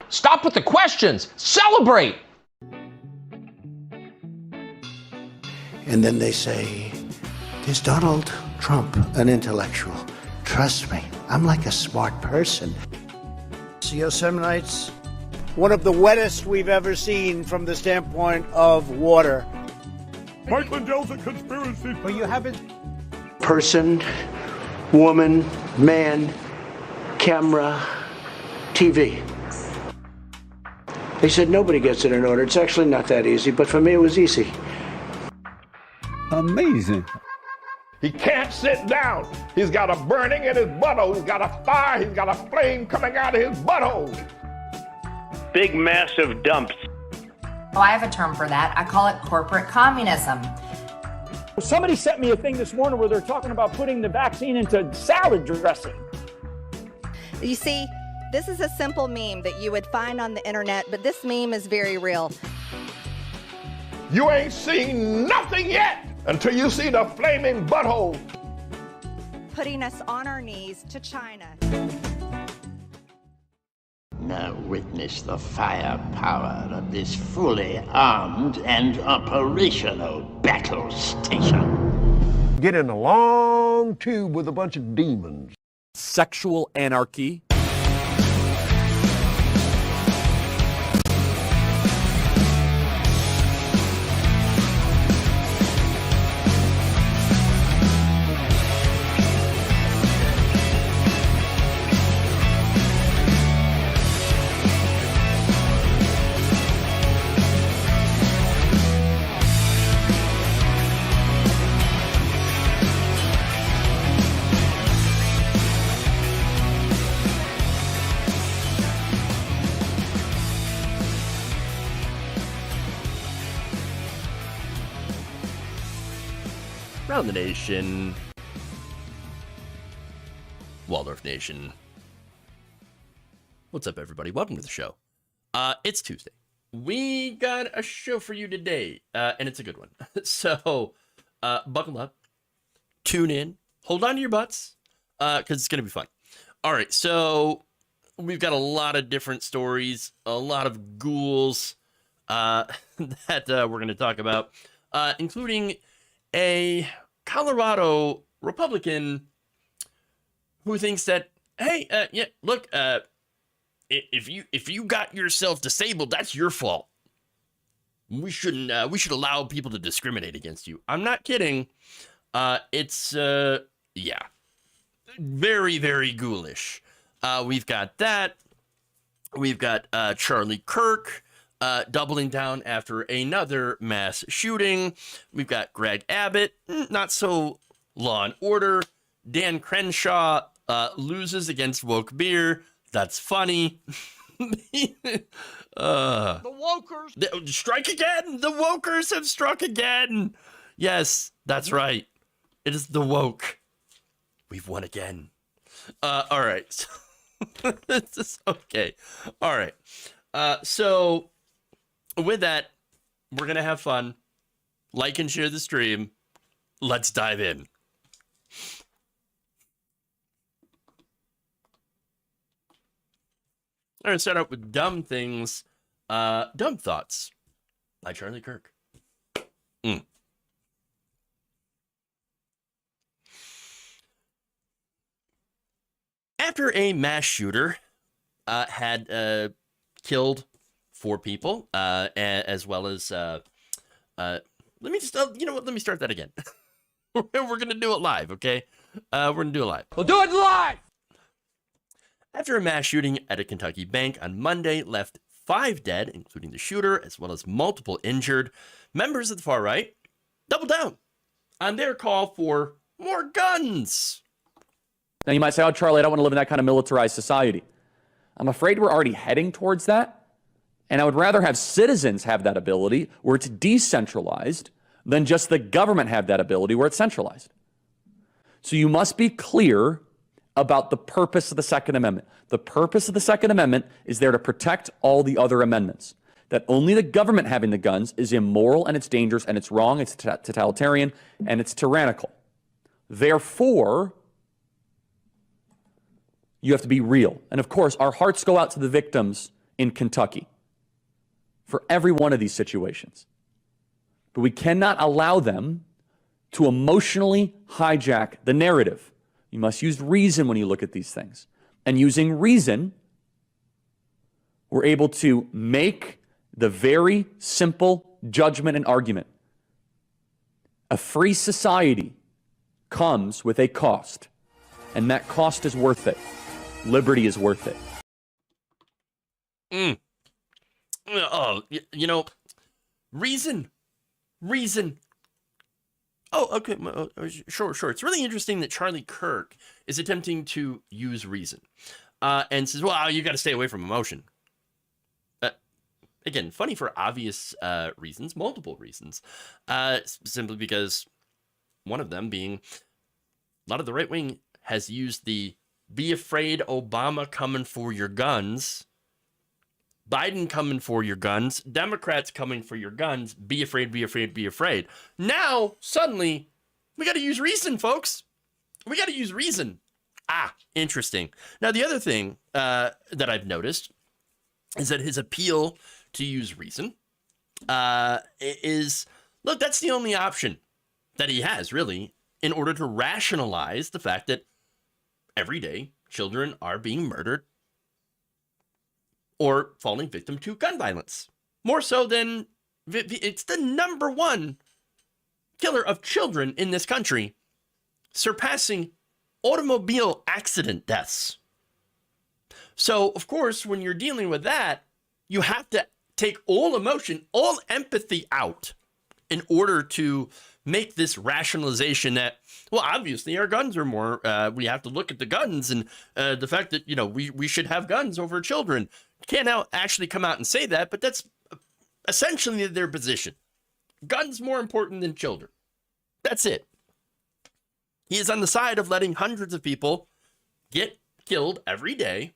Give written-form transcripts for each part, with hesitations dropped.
Stop with the questions. Celebrate. And then they say, is Donald Trump an intellectual? Trust me, I'm like a smart person. Yosemite's one of the wettest we've ever seen from the standpoint of water. Mike Lindell's a conspiracy. But you haven't. Person, woman, man, camera, TV. They said nobody gets it in order. It's actually not that easy, but for me it was easy. Amazing. He can't sit down. He's got a burning in his butthole. He's got a fire. He's got a flame coming out of his butthole. Big, massive dumps. Oh, I have a term for that. I call it corporate communism. Somebody sent me a thing this morning where they're talking about putting the vaccine into salad dressing. You see, this is a simple meme that you would find on the internet, but this meme is very real. You ain't seen nothing yet until you see the flaming butthole. Putting us on our knees to China. Now witness the firepower of this fully armed and operational battle station. Get in a long tube with a bunch of demons. Sexual anarchy. Around the nation, Waldorf Nation. What's up, everybody? Welcome to the show. It's Tuesday. We got a show for you today, and it's a good one. So, buckle up, tune in, hold on to your butts, because it's going to be fun. All right, so we've got a lot of different stories, a lot of ghouls that we're going to talk about, including a Colorado Republican who thinks that, hey, yeah, look, if you got yourself disabled, that's your fault. We should allow people to discriminate against you. I'm not kidding. It's yeah, very, very ghoulish. We've got that. We've got Charlie Kirk doubling down after another mass shooting. We've got Greg Abbott, not so law and order. Dan Crenshaw loses against woke beer. That's funny. The wokers strike again. The wokers have struck again. Yes, that's right. It is the woke. We've won again. All right. This is okay. All right. So with that, we're going to have fun. Like and share the stream. Let's dive in. I'm going to start out with Dumb Things, Dumb Thoughts by Charlie Kirk. After a mass shooter had killed 4 people, as well as, let me just, you know what, let me start that again. We're going to do it live, okay? We're going to do it live. We'll do it live! After a mass shooting at a Kentucky bank on Monday left 5 dead, including the shooter, as well as multiple injured, members of the far right doubled down on their call for more guns. Now you might say, oh, Charlie, I don't want to live in that kind of militarized society. I'm afraid we're already heading towards that. And I would rather have citizens have that ability where it's decentralized than just the government have that ability where it's centralized. So you must be clear about the purpose of the Second Amendment. The purpose of the Second Amendment is there to protect all the other amendments. That only the government having the guns is immoral and it's dangerous and it's wrong, it's totalitarian, and it's tyrannical. Therefore, you have to be real. And of course, our hearts go out to the victims in Kentucky for every one of these situations. But we cannot allow them to emotionally hijack the narrative. You must use reason when you look at these things. And using reason, we're able to make the very simple judgment and argument. A free society comes with a cost, and that cost is worth it. Liberty is worth it. Oh, you know, reason. Oh, okay, sure. It's really interesting that Charlie Kirk is attempting to use reason and says, well, you got to stay away from emotion. Again, funny for obvious reasons, multiple reasons, simply because one of them being a lot of the right wing has used the be afraid Obama coming for your guns, Biden coming for your guns, Democrats coming for your guns, be afraid, be afraid, be afraid. Now, suddenly, we got to use reason, folks. We got to use reason. Interesting. Now, the other thing that I've noticed is that his appeal to use reason is, look, that's the only option that he has, really, in order to rationalize the fact that every day children are being murdered or falling victim to gun violence. More so than it's the number one killer of children in this country, surpassing automobile accident deaths. So, of course, when you're dealing with that, you have to take all emotion, all empathy out in order to make this rationalization that, well, obviously our guns are more, we have to look at the guns and the fact that, you know, we should have guns over children. Can't now actually come out and say that, but that's essentially their position. Guns more important than children. That's it. He is on the side of letting hundreds of people get killed every day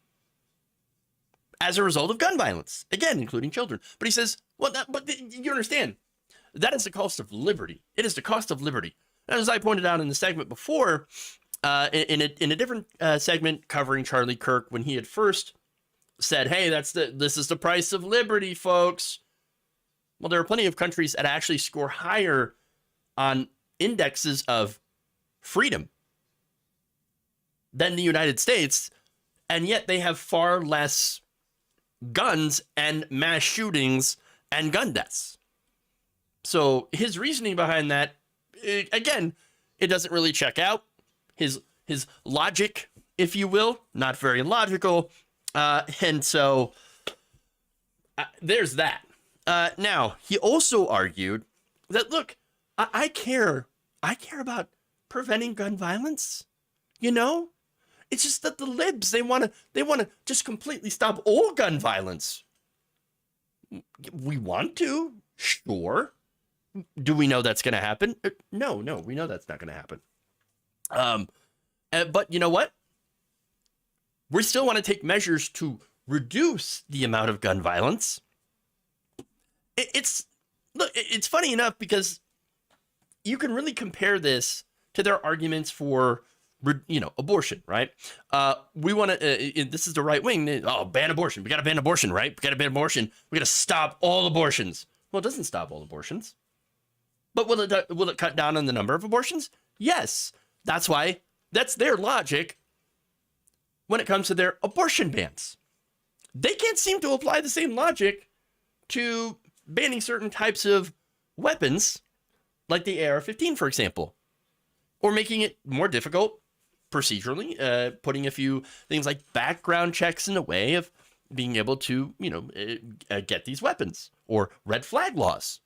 as a result of gun violence, again, including children. But he says, well, but you understand, that is the cost of liberty. It is the cost of liberty. As I pointed out in the segment before, in a different segment covering Charlie Kirk, when he had first said, hey, this is the price of liberty, folks. Well, there are plenty of countries that actually score higher on indexes of freedom than the United States, and yet they have far less guns and mass shootings and gun deaths. So his reasoning behind that, again, it doesn't really check out. His logic, if you will, not very logical. And so there's that. Now, he also argued that, look, I care about preventing gun violence. You know, it's just that the libs, they want to just completely stop all gun violence. We want to, sure. Do we know that's going to happen? No, we know that's not going to happen. But you know what? We still want to take measures to reduce the amount of gun violence. It's funny enough because you can really compare this to their arguments for, abortion, right? We want to, this is the right wing. Ban abortion. We got to ban abortion, right? We got to ban abortion. We got to stop all abortions. Well, it doesn't stop all abortions. But will it cut down on the number of abortions? Yes. That's why, that's their logic when it comes to their abortion bans. They can't seem to apply the same logic to banning certain types of weapons, like the AR-15, for example, or making it more difficult procedurally, putting a few things like background checks in the way of being able to, get these weapons, or red flag laws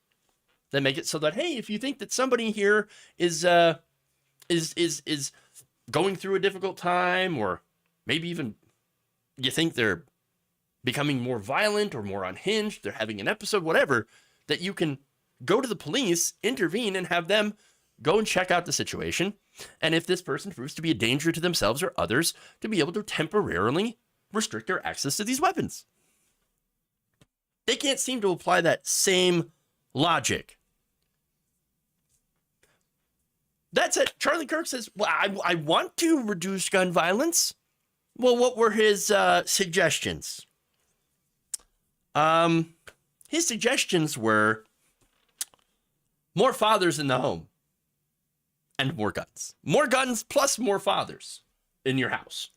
that make it so that, hey, if you think that somebody here is going through a difficult time, or maybe even you think they're becoming more violent or more unhinged, they're having an episode, whatever, that you can go to the police, intervene, and have them go and check out the situation. And if this person proves to be a danger to themselves or others, to be able to temporarily restrict their access to these weapons. They can't seem to apply that same logic. That's it. Charlie Kirk says, well, I want to reduce gun violence. Well, what were his suggestions? His suggestions were more fathers in the home and more guns. More guns plus more fathers in your house.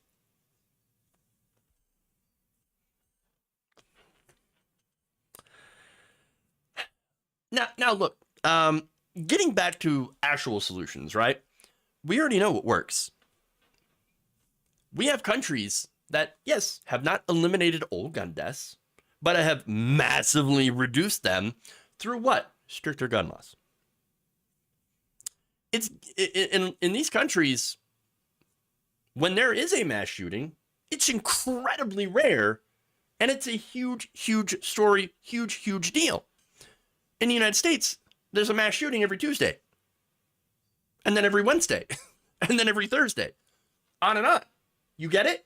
Now look, getting back to actual solutions, right? We already know what works. We have countries that, yes, have not eliminated all gun deaths, but have massively reduced them through what? Stricter gun laws. It's in these countries, when there is a mass shooting, it's incredibly rare, and it's a huge, huge story, huge deal. In the United States, there's a mass shooting every Tuesday, and then every Wednesday, and then every Thursday, on and on. You get it?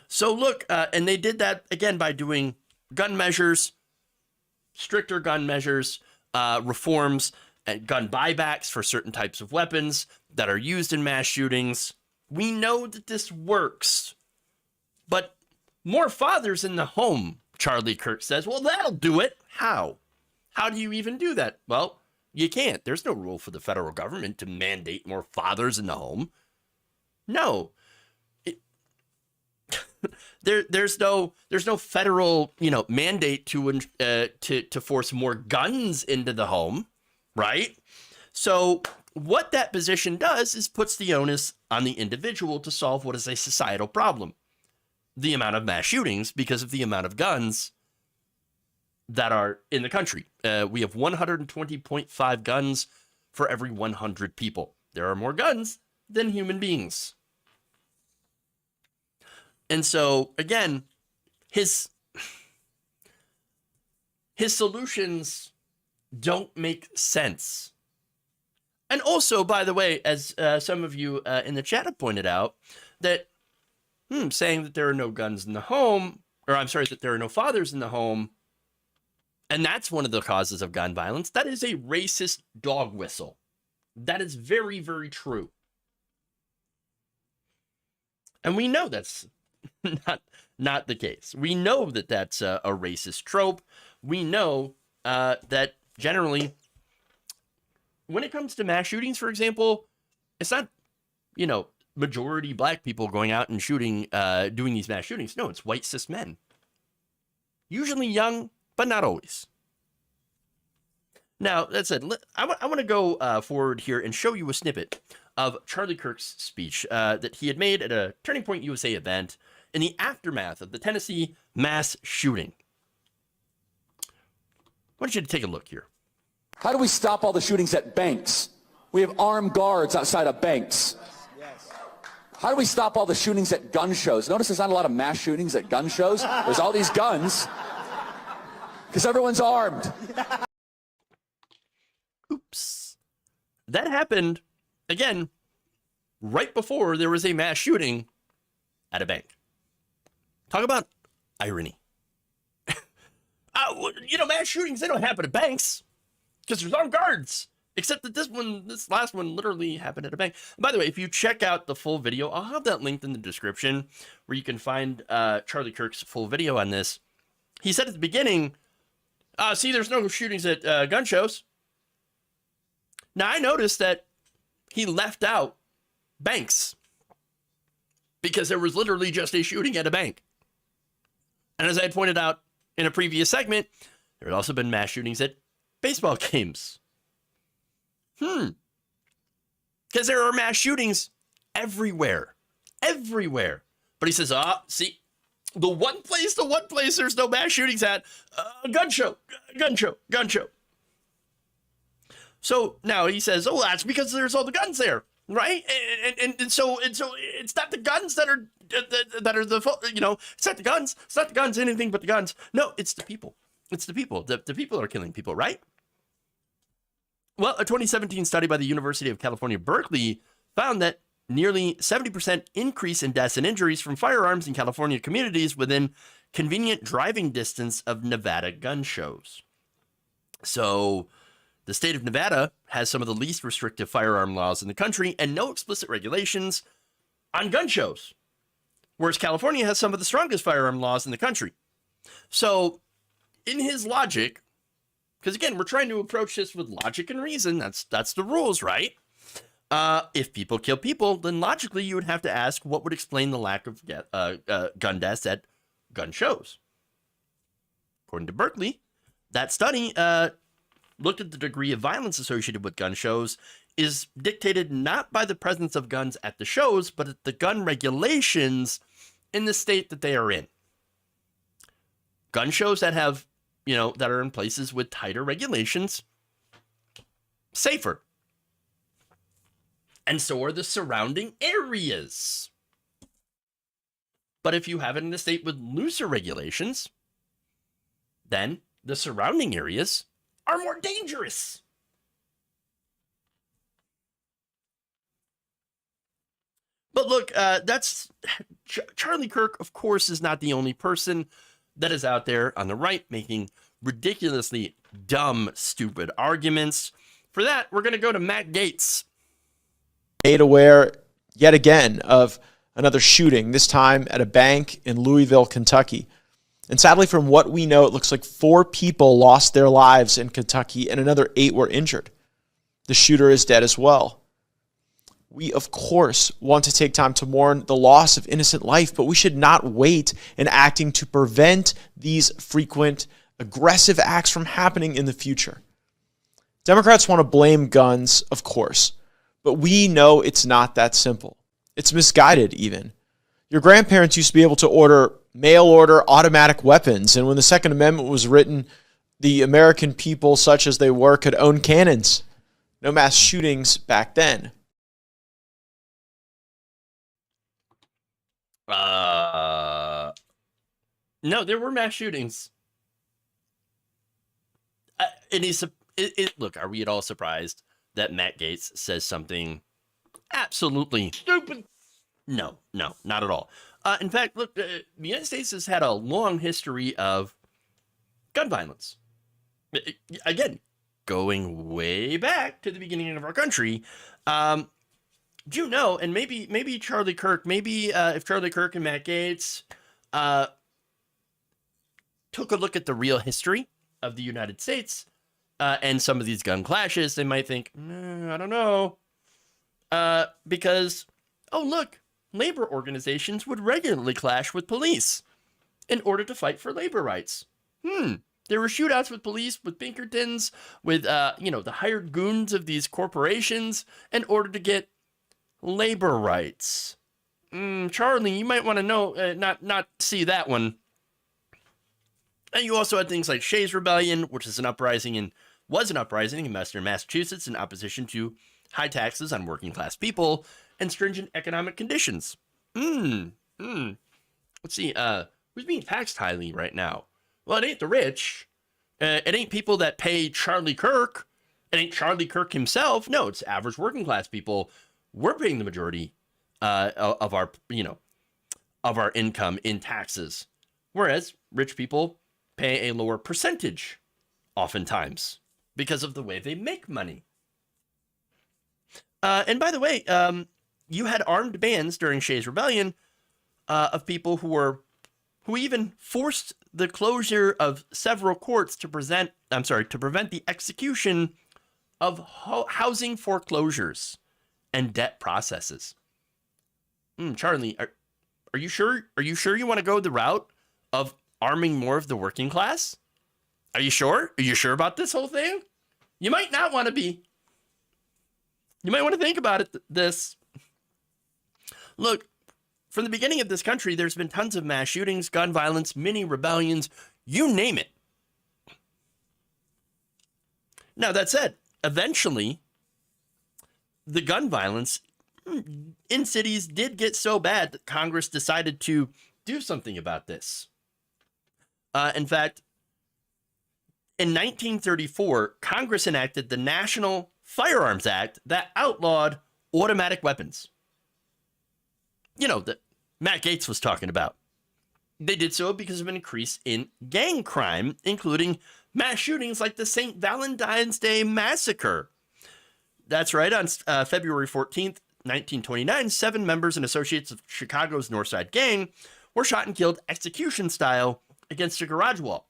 So look, and they did that, again, by doing gun measures, stricter gun measures, reforms, and gun buybacks for certain types of weapons that are used in mass shootings. We know that this works. But more fathers in the home, Charlie Kirk says, well, that'll do it. How? How do you even do that? Well, you can't. There's no rule for the federal government to mandate more fathers in the home. No. There's no federal, mandate to force more guns into the home, right? So what that position does is puts the onus on the individual to solve what is a societal problem. The amount of mass shootings because of the amount of guns that are in the country. We have 120.5 guns for every 100 people. There are more guns than human beings. And so, again, his solutions don't make sense. And also, by the way, as some of you in the chat have pointed out, that saying that there are no guns in the home, or I'm sorry, that there are no fathers in the home, and that's one of the causes of gun violence, that is a racist dog whistle. That is very, very true. And we know that's not the case. We know that that's a racist trope. We know that generally, when it comes to mass shootings, for example, it's not, majority black people going out and shooting, doing these mass shootings. No, it's white cis men. Usually young, but not always. Now, that said, I want to go forward here and show you a snippet of Charlie Kirk's speech that he had made at a Turning Point USA event in the aftermath of the Tennessee mass shooting. I want you to take a look here. How do we stop all the shootings at banks? We have armed guards outside of banks. How do we stop all the shootings at gun shows? Notice there's not a lot of mass shootings at gun shows. There's all these guns because everyone's armed. Oops. That happened, again, right before there was a mass shooting at a bank. Talk about irony. Mass shootings, they don't happen at banks because there's armed guards. Except that this last one literally happened at a bank. By the way, if you check out the full video, I'll have that linked in the description where you can find Charlie Kirk's full video on this. He said at the beginning, see, there's no shootings at gun shows. Now, I noticed that he left out banks because there was literally just a shooting at a bank. And as I had pointed out in a previous segment, there had also been mass shootings at baseball games. Because there are mass shootings everywhere. Everywhere. But he says, see, the one place there's no mass shootings at, gun show. So now he says, that's because there's all the guns there, right? And so it's not the guns that are it's not the guns. It's not the guns, anything but the guns. No, it's the people. It's the people. The people are killing people, right? Well, a 2017 study by the University of California, Berkeley found that nearly 70% increase in deaths and injuries from firearms in California communities within convenient driving distance of Nevada gun shows. So the state of Nevada has some of the least restrictive firearm laws in the country and no explicit regulations on gun shows, whereas California has some of the strongest firearm laws in the country. So, in his logic, because again, we're trying to approach this with logic and reason. That's the rules, right? If people kill people, then logically you would have to ask what would explain the lack of gun deaths at gun shows. According to Berkeley, that study looked at the degree of violence associated with gun shows is dictated not by the presence of guns at the shows, but at the gun regulations in the state that they are in. Gun shows that have, that are in places with tighter regulations, safer. And so are the surrounding areas. But if you have it in a state with looser regulations, then the surrounding areas are more dangerous. But look, Charlie Kirk, of course, is not the only person that is out there on the right making ridiculously dumb, stupid arguments. For that, we're going to go to Matt Gaetz. Made aware yet again of another shooting, this time at a bank in Louisville, Kentucky. And sadly, from what we know, it looks like 4 people lost their lives in Kentucky and another 8 were injured. The shooter is dead as well. We, of course, want to take time to mourn the loss of innocent life, but we should not wait in acting to prevent these frequent aggressive acts from happening in the future. Democrats want to blame guns, of course, but we know it's not that simple. It's misguided, even. Your grandparents used to be able to order mail-order automatic weapons, and when the Second Amendment was written, the American people, such as they were, could own cannons. No mass shootings back then. No, there were mass shootings. Look, are we at all surprised that Matt Gaetz says something absolutely stupid? No, not at all. In fact, look, the United States has had a long history of gun violence. Again, going way back to the beginning of our country. Do you know, and maybe Charlie Kirk, if Charlie Kirk and Matt Gaetz took a look at the real history of the United States and some of these gun clashes, they might think, I don't know. Because, oh, look, labor organizations would regularly clash with police in order to fight for labor rights. There were shootouts with police, with Pinkertons, with, the hired goons of these corporations in order to get labor rights. Charlie, you might want to know, not see that one. And you also had things like Shays' Rebellion, which was an uprising in Western Massachusetts in opposition to high taxes on working class people and stringent economic conditions. Let's see, who's being taxed highly right now? Well, it ain't the rich. It ain't people that pay Charlie Kirk. It ain't Charlie Kirk himself. No, it's average working class people. We're paying the majority of our income in taxes, whereas rich people pay a lower percentage, oftentimes, because of the way they make money. And by the way, you had armed bands during Shays' Rebellion of people who even forced the closure of several courts to prevent the execution of housing foreclosures and debt processes. Charlie, are you sure? Are you sure you want to go the route of arming more of the working class? Are you sure? Are you sure about this whole thing? You might not want to be. You might want to think about this. Look, from the beginning of this country, there's been tons of mass shootings, gun violence, mini rebellions, you name it. Now, that said, eventually, the gun violence in cities did get so bad that Congress decided to do something about this. In fact, in 1934, Congress enacted the National Firearms Act that outlawed automatic weapons. That Matt Gaetz was talking about. They did so because of an increase in gang crime, including mass shootings like the St. Valentine's Day Massacre. That's right, on February 14th, 1929, 7 members and associates of Chicago's North Side Gang were shot and killed execution style against a garage wall.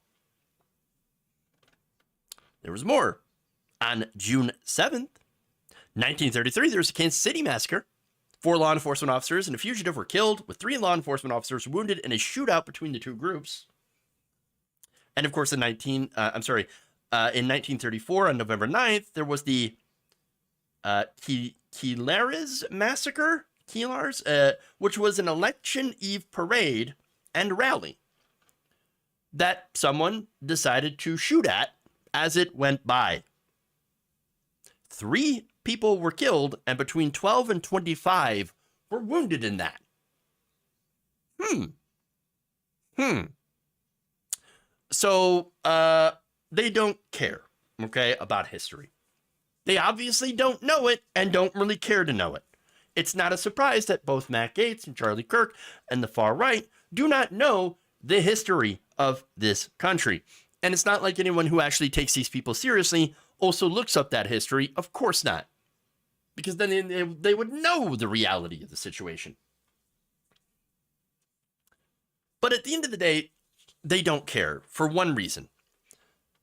There was more. On June 7th, 1933, there was a Kansas City massacre. 4 law enforcement officers and a fugitive were killed, with 3 law enforcement officers wounded in a shootout between the two groups. And of course, in 1934, on November 9th, there was the Keelar's massacre, which was an election eve parade and rally that someone decided to shoot at as it went by. 3 people were killed, and between 12 and 25 were wounded in that. So, they don't care, okay, about history. They obviously don't know it and don't really care to know it. It's not a surprise that both Matt Gaetz and Charlie Kirk and the far right do not know the history of this country. And it's not like anyone who actually takes these people seriously also looks up that history. Of course not. Because then they would know the reality of the situation. But at the end of the day, they don't care for one reason.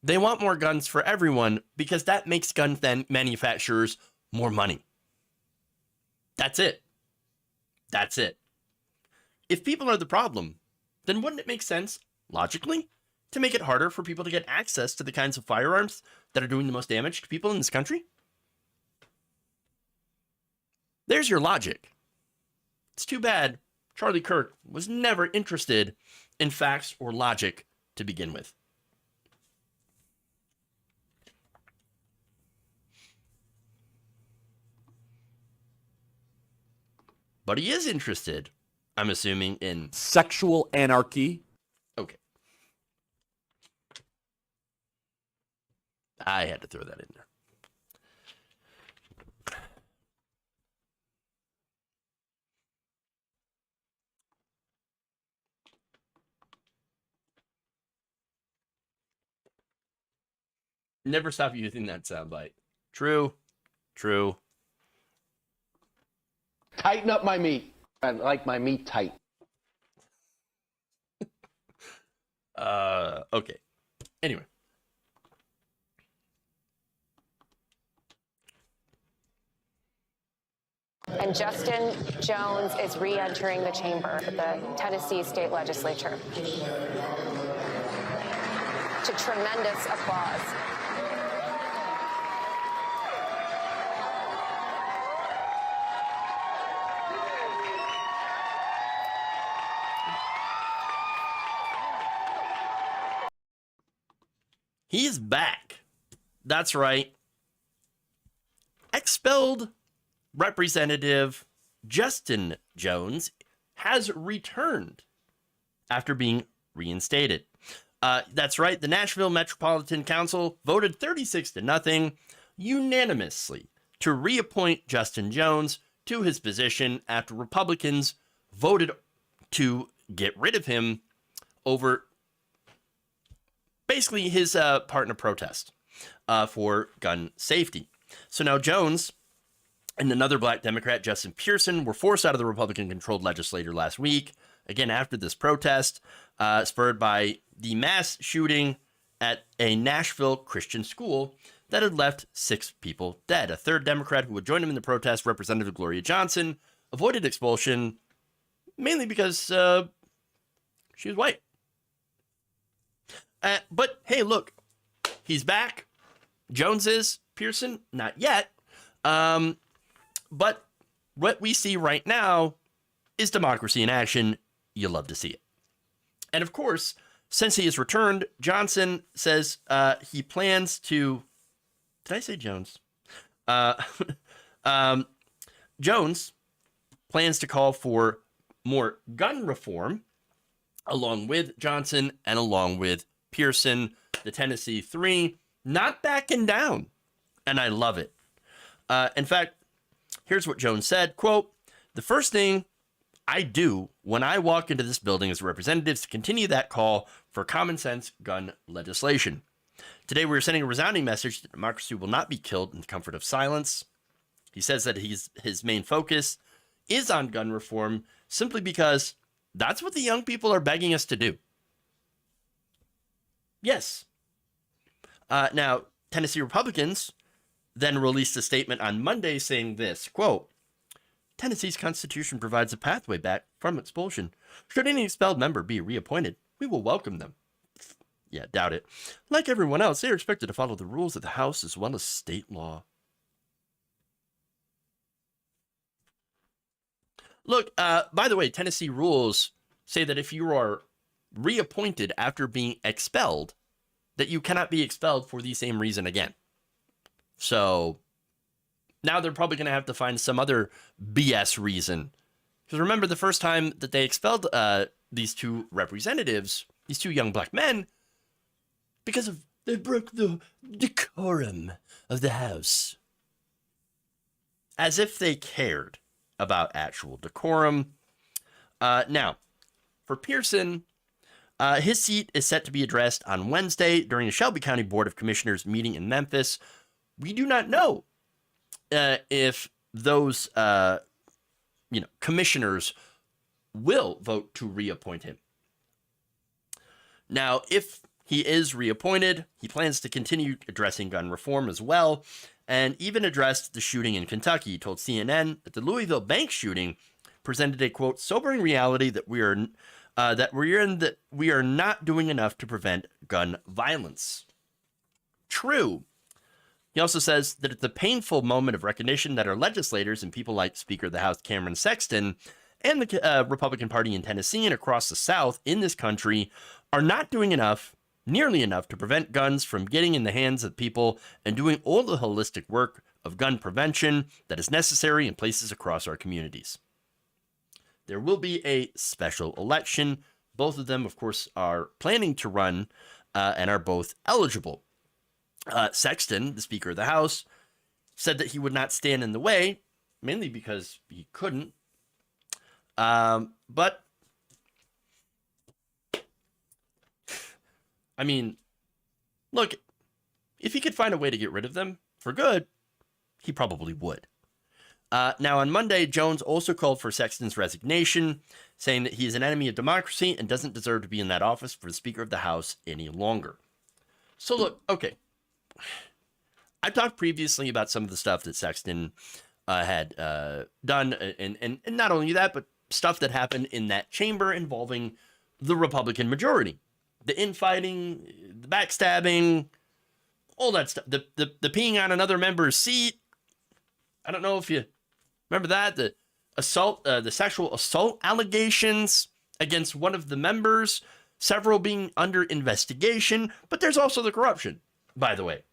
They want more guns for everyone because that makes gun manufacturers more money. That's it. That's it. If people are the problem, then wouldn't it make sense, logically, to make it harder for people to get access to the kinds of firearms that are doing the most damage to people in this country? There's your logic. It's too bad Charlie Kirk was never interested in facts or logic to begin with. But he is interested, I'm assuming, in sexual anarchy. Okay. I had to throw that in there. Never stop using that soundbite. True. True. Tighten up my meat. I like my meat tight. Okay. Anyway. And Justin Jones is re-entering the chamber of the Tennessee State Legislature to tremendous applause. He's back. That's right. Expelled Representative Justin Jones has returned after being reinstated. That's right. The Nashville Metropolitan Council voted 36-0 unanimously to reappoint Justin Jones to his position after Republicans voted to get rid of him over basically his part in a protest for gun safety. So now Jones and another black Democrat, Justin Pearson, were forced out of the Republican-controlled legislature last week, again after this protest, spurred by the mass shooting at a Nashville Christian school that had left 6 people dead. A third Democrat who would join him in the protest, Representative Gloria Johnson, avoided expulsion mainly because she was white. But hey, look, he's back. Jones is. Pearson, not yet. But what we see right now is democracy in action. You love to see it. And of course, since he has returned, Johnson says he plans to... Did I say Jones? Jones plans to call for more gun reform along with Johnson and along with Pearson, the Tennessee 3, not backing down. And I love it. In fact, here's what Jones said, quote, "The first thing I do when I walk into this building as a representative is to continue that call for common sense gun legislation. Today, we're sending a resounding message that democracy will not be killed in the comfort of silence." He says that his main focus is on gun reform simply because that's what the young people are begging us to do. Yes. Now, Tennessee Republicans then released a statement on Monday saying this, quote, Tennessee's Constitution provides a pathway back from expulsion. Should any expelled member be reappointed, we will welcome them. Yeah, doubt it. Like everyone else, they are expected to follow the rules of the House as well as state law. Look, by the way, Tennessee rules say that if you are reappointed after being expelled, that you cannot be expelled for the same reason again. So now they're probably going to have to find some other BS reason. Because remember, the first time that they expelled these two representatives, these two young black men, because of they broke the decorum of the House. As if they cared about actual decorum. Now, for Pearson, his seat is set to be addressed on Wednesday during the Shelby County Board of Commissioners meeting in Memphis. We do not know if those commissioners will vote to reappoint him. Now, if he is reappointed, he plans to continue addressing gun reform as well, and even addressed the shooting in Kentucky. He told CNN that the Louisville bank shooting presented a, quote, sobering reality that we are not doing enough to prevent gun violence. True. He also says that it's a painful moment of recognition that our legislators and people like Speaker of the House Cameron Sexton and the Republican Party in Tennessee and across the South in this country are not doing nearly enough to prevent guns from getting in the hands of people and doing all the holistic work of gun prevention that is necessary in places across our communities. There will be a special election. Both of them, of course, are planning to run and are both eligible. Sexton, the Speaker of the House, said that he would not stand in the way, mainly because he couldn't. But I mean, look, if he could find a way to get rid of them for good, he probably would. Now, on Monday, Jones also called for Sexton's resignation, saying that he is an enemy of democracy and doesn't deserve to be in that office for the Speaker of the House any longer. So look, okay. I talked previously about some of the stuff that Sexton had done, and not only that, but stuff that happened in that chamber involving the Republican majority. The infighting, the backstabbing, all that stuff. The peeing on another member's seat. I don't know if you remember that. The assault, the sexual assault allegations against one of the members, several being under investigation. But there's also the corruption, by the way.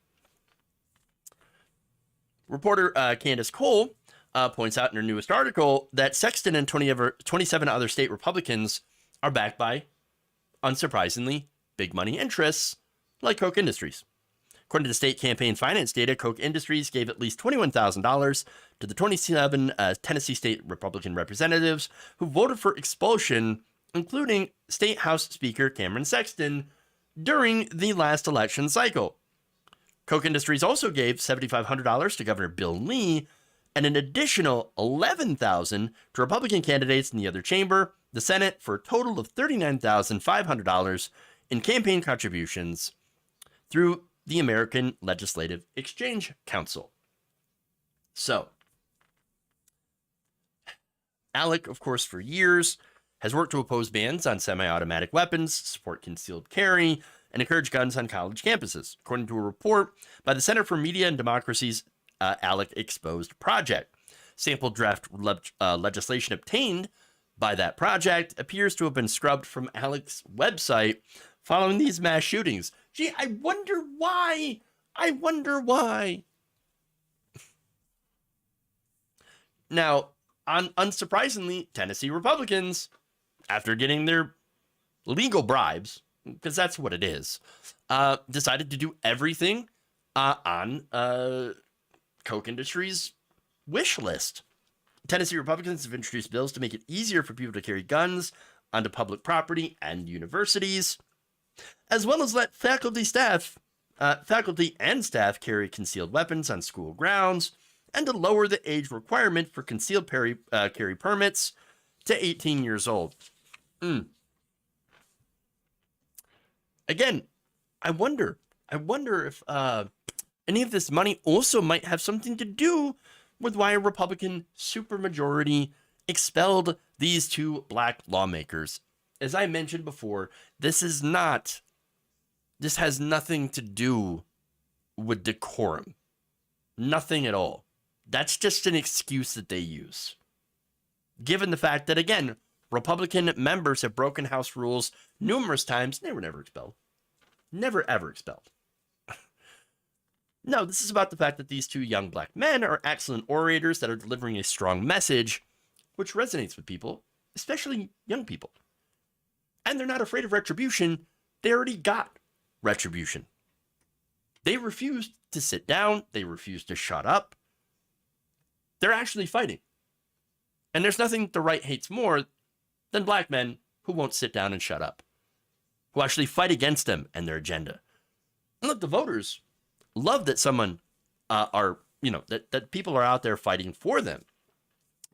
Reporter Candace Cole points out in her newest article that Sexton and 27 other state Republicans are backed by, unsurprisingly, big money interests like Koch Industries. According to state campaign finance data, Koch Industries gave at least $21,000 to the 27 Tennessee state Republican representatives who voted for expulsion, including State House Speaker Cameron Sexton, during the last election cycle. Koch Industries also gave $7,500 to Governor Bill Lee and an additional $11,000 to Republican candidates in the other chamber, the Senate, for a total of $39,500 in campaign contributions through the American Legislative Exchange Council. So, Alec, of course, for years, has worked to oppose bans on semi-automatic weapons, support concealed carry, and encourage guns on college campuses, according to a report by the Center for Media and Democracy's Alec Exposed Project. Sample draft legislation obtained by that project appears to have been scrubbed from Alec's website following these mass shootings. Gee, I wonder why. Now, unsurprisingly, Tennessee Republicans, after getting their legal bribes, because that's what it is, decided to do everything on Koch Industries' wish list. Tennessee Republicans have introduced bills to make it easier for people to carry guns onto public property and universities, as well as let faculty and staff carry concealed weapons on school grounds, and to lower the age requirement for concealed carry permits to 18 years old. Again, I wonder if any of this money also might have something to do with why a Republican supermajority expelled these two black lawmakers. As I mentioned before, this has nothing to do with decorum. Nothing at all. That's just an excuse that they use. Given the fact that, again, Republican members have broken House rules numerous times, they were never expelled. Never, ever expelled. No, this is about the fact that these two young black men are excellent orators that are delivering a strong message, which resonates with people, especially young people. And they're not afraid of retribution. They already got retribution. They refused to sit down. They refused to shut up. They're actually fighting. And there's nothing the right hates more than black men who won't sit down and shut up, who actually fight against them and their agenda. And look, the voters love that that people are out there fighting for them.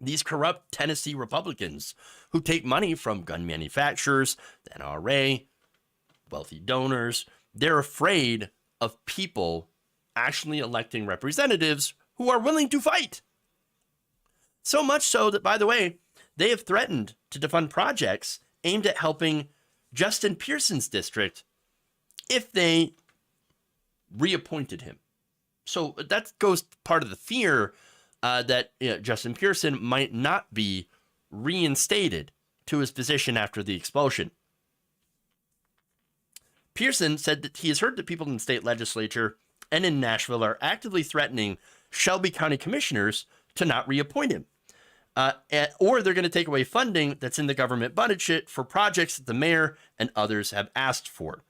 These corrupt Tennessee Republicans who take money from gun manufacturers, the NRA, wealthy donors, they're afraid of people actually electing representatives who are willing to fight. So much so that, by the way, they have threatened to defund projects aimed at helping Justin Pearson's district if they reappointed him. So that goes part of the fear that Justin Pearson might not be reinstated to his position after the expulsion. Pearson said that he has heard that people in the state legislature and in Nashville are actively threatening Shelby County commissioners to not reappoint him. Or they're going to take away funding that's in the government budget for projects that the mayor and others have asked for.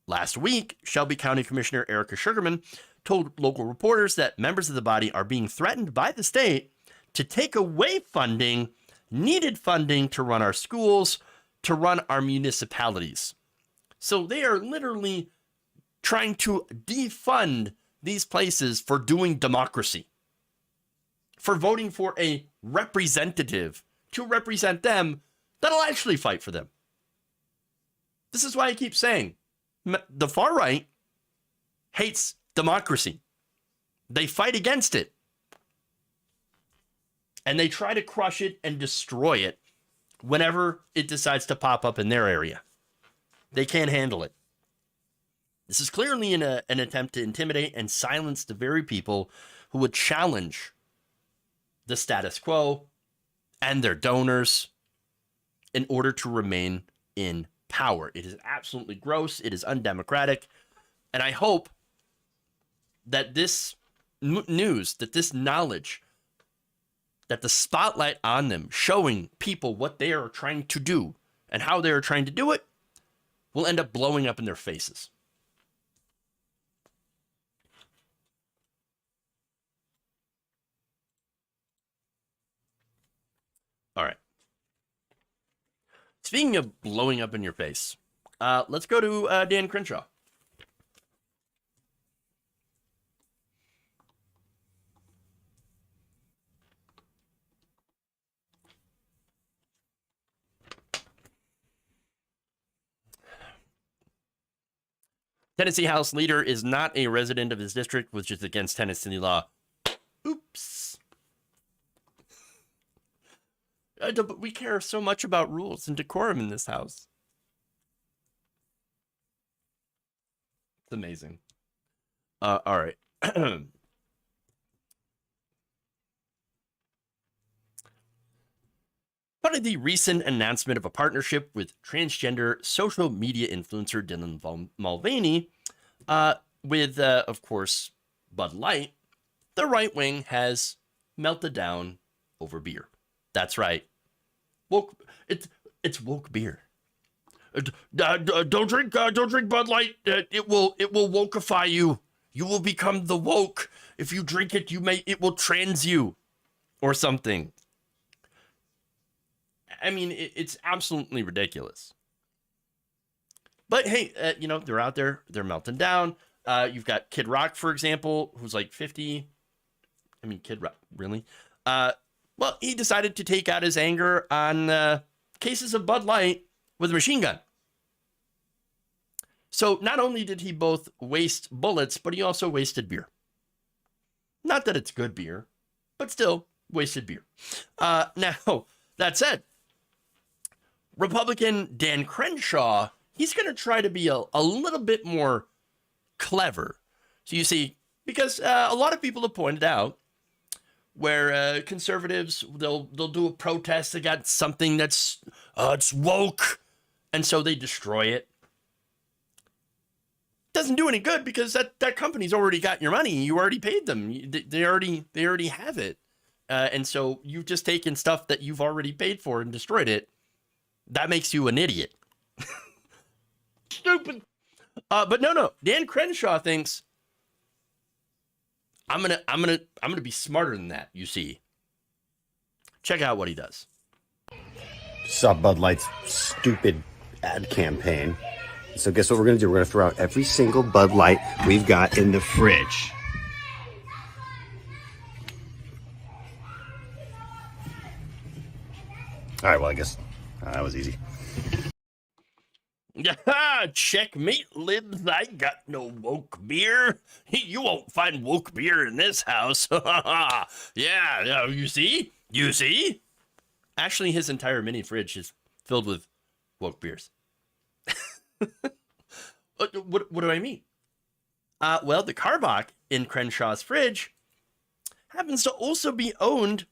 Last week, Shelby County Commissioner Erica Sugarman told local reporters that members of the body are being threatened by the state to take away funding, needed funding to run our schools, to run our municipalities. So they are literally trying to defund these places for doing democracy, for voting for a representative to represent them that'll actually fight for them. This is why I keep saying the far right hates democracy. They fight against it. And they try to crush it and destroy it whenever it decides to pop up in their area. They can't handle it. This is clearly an attempt to intimidate and silence the very people who would challenge the status quo and their donors in order to remain in power. It is absolutely gross. It is undemocratic. And I hope that this news, that this knowledge, that the spotlight on them showing people what they are trying to do and how they are trying to do it will end up blowing up in their faces. All right. Speaking of blowing up in your face, let's go to Dan Crenshaw. Tennessee House leader is not a resident of his district, which is against Tennessee law. Oops. But we care so much about rules and decorum in this house. It's amazing. All right. Part of the recent announcement of a partnership with transgender social media influencer Dylan Mulvaney, with, of course, Bud Light, the right wing has melted down over beer. That's right. Woke. It's woke beer. Don't drink Bud Light. It will wokeify you. You will become the woke. If you drink it, it will trans you, or something. I mean, it's absolutely ridiculous. But hey, they're out there. They're melting down. You've got Kid Rock, for example, who's like 50. I mean, Kid Rock, really? Well, he decided to take out his anger on cases of Bud Light with a machine gun. So not only did he both waste bullets, but he also wasted beer. Not that it's good beer, but still wasted beer. Now, that said, Republican Dan Crenshaw, he's going to try to be a little bit more clever. So you see, because a lot of people have pointed out where conservatives, they'll do a protest against something that's it's woke, and so they destroy it. Doesn't do any good because that company's already got your money. You already paid them. They already have it. And so you've just taken stuff that you've already paid for and destroyed it. That makes you an idiot. Stupid. But no. Dan Crenshaw thinks I'm gonna be smarter than that. You see. Check out what he does. Saw Bud Light's stupid ad campaign. So guess what we're going to do? We're going to throw out every single Bud Light we've got in the fridge. All right, well, I guess that was easy. Checkmate, libs. I got no woke beer. You won't find woke beer in this house. Yeah, you see? Actually, his entire mini fridge is filled with woke beers. What do I mean? Well, the Carbach in Crenshaw's fridge happens to also be owned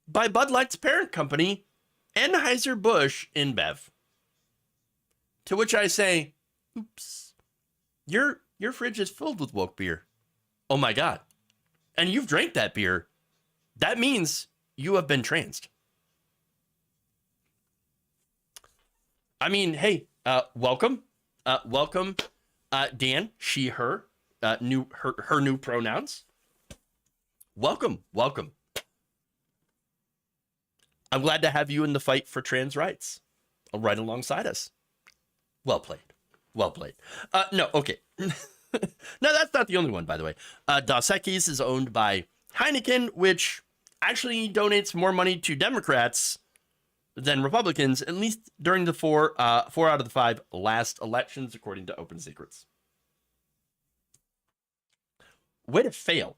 by Bud Light's parent company, Anheuser-Busch InBev. To which I say, oops, your fridge is filled with woke beer. Oh my God. And you've drank that beer. That means you have been transed. I mean, hey, welcome, Dan, she, her, her new pronouns. Welcome. I'm glad to have you in the fight for trans rights, right alongside us. Well played. No, okay. No, that's not the only one, by the way. Dos Equis is owned by Heineken, which actually donates more money to Democrats than Republicans, at least during the four out of the 5 last elections, according to Open Secrets. Way to fail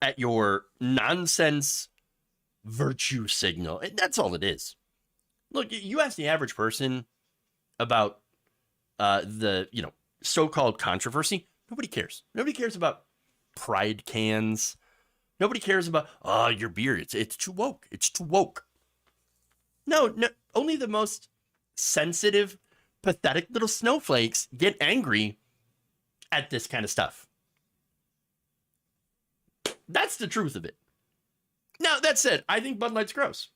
at your nonsense virtue signal. That's all it is. Look, you ask the average person about the so-called controversy. Nobody cares. Nobody cares about Pride cans. Nobody cares about your beer. It's too woke. It's too woke. No, only the most sensitive, pathetic little snowflakes get angry at this kind of stuff. That's the truth of it. Now, that said, I think Bud Light's gross.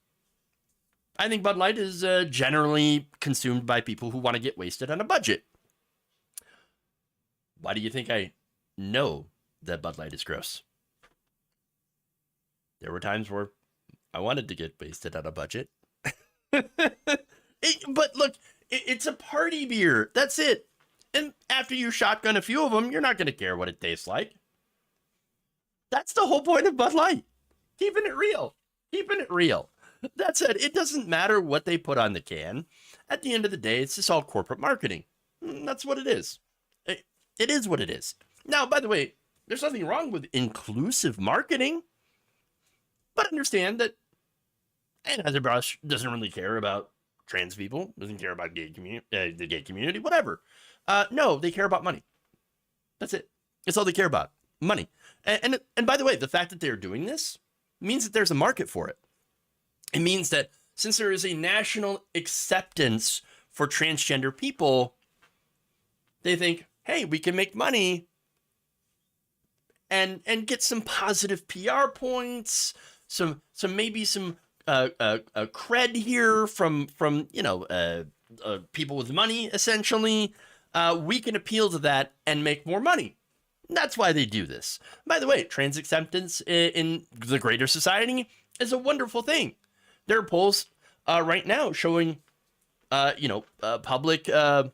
I think Bud Light is generally consumed by people who want to get wasted on a budget. Why do you think I know that Bud Light is gross? There were times where I wanted to get wasted on a budget. But look, it's a party beer. That's it. And after you shotgun a few of them, you're not going to care what it tastes like. That's the whole point of Bud Light. Keeping it real. That said, it doesn't matter what they put on the can. At the end of the day, it's just all corporate marketing. That's what it is. It is what it is. Now, by the way, there's nothing wrong with inclusive marketing. But understand that Anheuser-Busch doesn't really care about trans people, doesn't care about the gay community, whatever. No, they care about money. That's it. It's all they care about, money. And by the way, the fact that they're doing this means that there's a market for it. It means that since there is a national acceptance for transgender people, they think, hey, we can make money and get some positive PR points, some cred here from people with money, essentially. We can appeal to that and make more money. That's why they do this. By the way, trans acceptance in the greater society is a wonderful thing. There are polls right now showing, public approval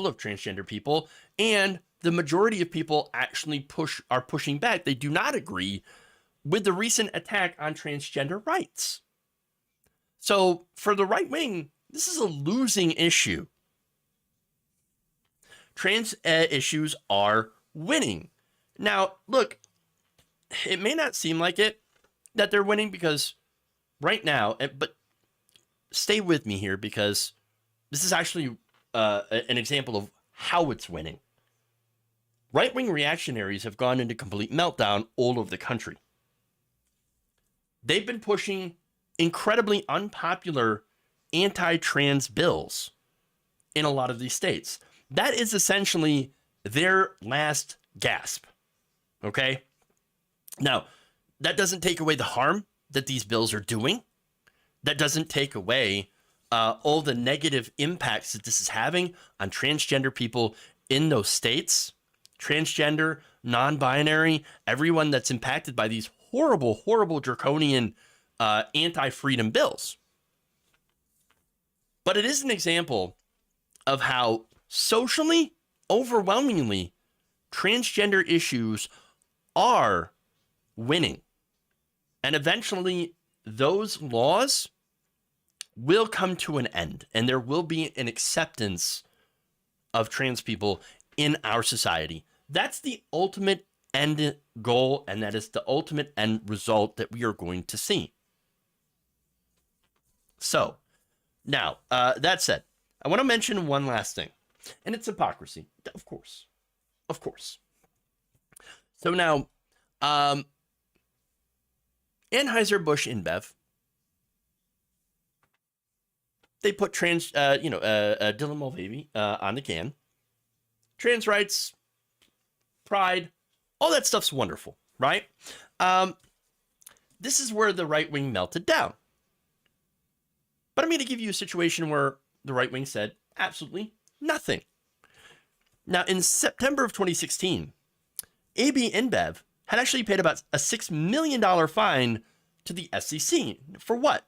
of transgender people, and the majority of people actually are pushing back. They do not agree with the recent attack on transgender rights. So for the right wing, this is a losing issue. trans issues are winning. Now, look, it may not seem like it that they're winning because right now, but stay with me here because this is actually an example of how it's winning. Right-wing reactionaries have gone into complete meltdown all over the country. They've been pushing incredibly unpopular anti-trans bills in a lot of these states. That is essentially their last gasp. Okay? Now, that doesn't take away the harm that these bills are doing. That doesn't take away all the negative impacts that this is having on transgender people in those states. Transgender, non-binary, everyone that's impacted by these horrible, horrible draconian anti-freedom bills. But it is an example of how socially, overwhelmingly, transgender issues are winning. And eventually, those laws will come to an end, and there will be an acceptance of trans people in our society. That's the ultimate end goal, and that is the ultimate end result that we are going to see. So, now, that said, I want to mention one last thing, and it's hypocrisy, of course. Of course. So now, Anheuser-Busch InBev, they put Dylan Mulvaney on the can. Trans rights, pride, all that stuff's wonderful, right? This is where the right wing melted down. But I'm going to give you a situation where the right wing said absolutely nothing. Now, in September of 2016, AB InBev had actually paid about a $6 million fine to the SEC. For what?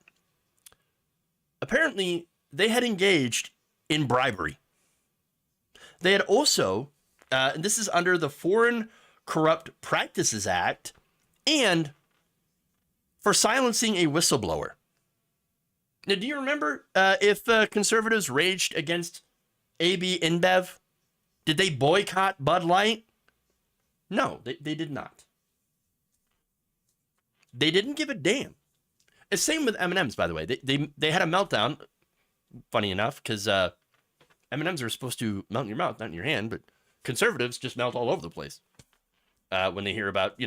Apparently, they had engaged in bribery. They had also, and this is under the Foreign Corrupt Practices Act, and for silencing a whistleblower. Now, do you remember if conservatives raged against AB InBev? Did they boycott Bud Light? No, they did not. They didn't give a damn. It's same with M&M's, by the way. They had a meltdown, funny enough, because M&M's are supposed to melt in your mouth, not in your hand, but conservatives just melt all over the place when they hear about,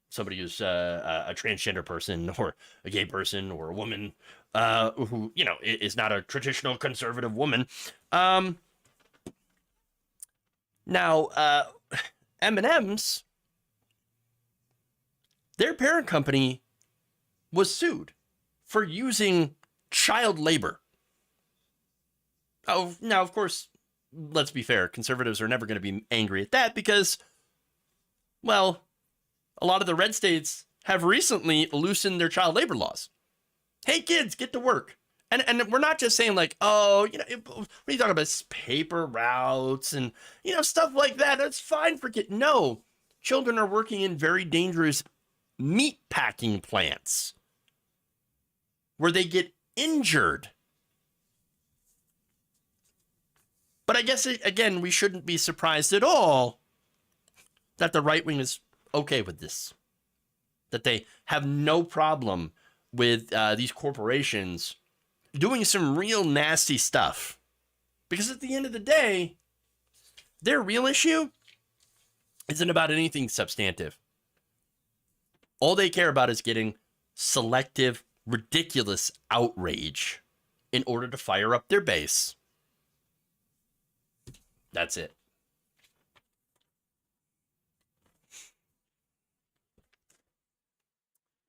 somebody who's a transgender person or a gay person or a woman who, is not a traditional conservative woman. Now, M&M's, their parent company was sued for using child labor. Oh, now, of course, let's be fair. Conservatives are never going to be angry at that because, well, a lot of the red states have recently loosened their child labor laws. Hey, kids, get to work. And we're not just saying like, oh, what are you talking about? It's paper routes and, stuff like that. That's fine for kids. No, children are working in very dangerous meat packing plants where they get injured. But I guess, again, we shouldn't be surprised at all that the right wing is okay with this. That they have no problem with these corporations doing some real nasty stuff. Because at the end of the day, their real issue isn't about anything substantive. All they care about is getting selective, ridiculous outrage in order to fire up their base. That's it.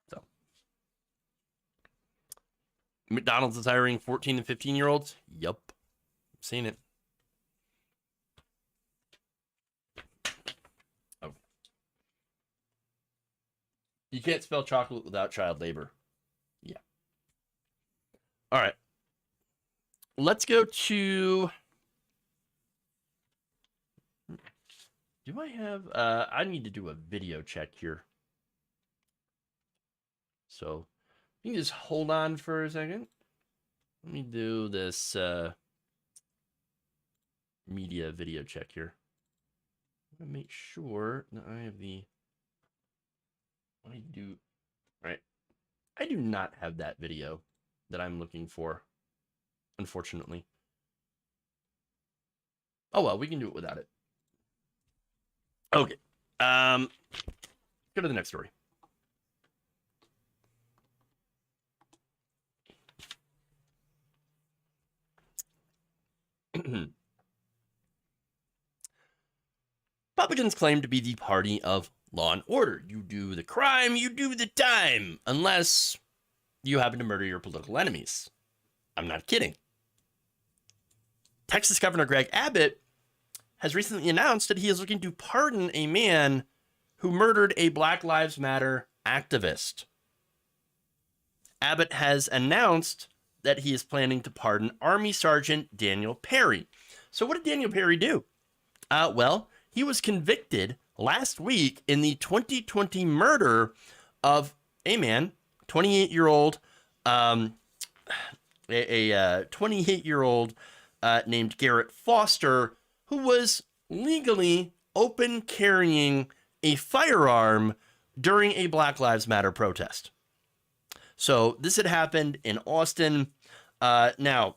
So, McDonald's is hiring 14 and 15-year-olds? Yup. I've seen it. Oh. You can't spell chocolate without child labor. Yeah. All right. Let's go to... Do I have... I need to do a video check here. So, you can just hold on for a second. Let me do this... media video check here. I'm gonna make sure that I have the. I do. Right. I do not have that video that I'm looking for, unfortunately. Oh well, we can do it without it. Okay. Go to the next story. Republicans claim to be the party of law and order. You do the crime, you do the time, unless you happen to murder your political enemies. I'm not kidding. Texas Governor Greg Abbott has recently announced that he is looking to pardon a man who murdered a Black Lives Matter activist. Abbott has announced that he is planning to pardon Army Sergeant Daniel Perry. So what did Daniel Perry do? Well, he was convicted last week in the 2020 murder of a man, 28-year-old, a 28-year-old named Garrett Foster, who was legally open carrying a firearm during a Black Lives Matter protest. So this had happened in Austin. Now,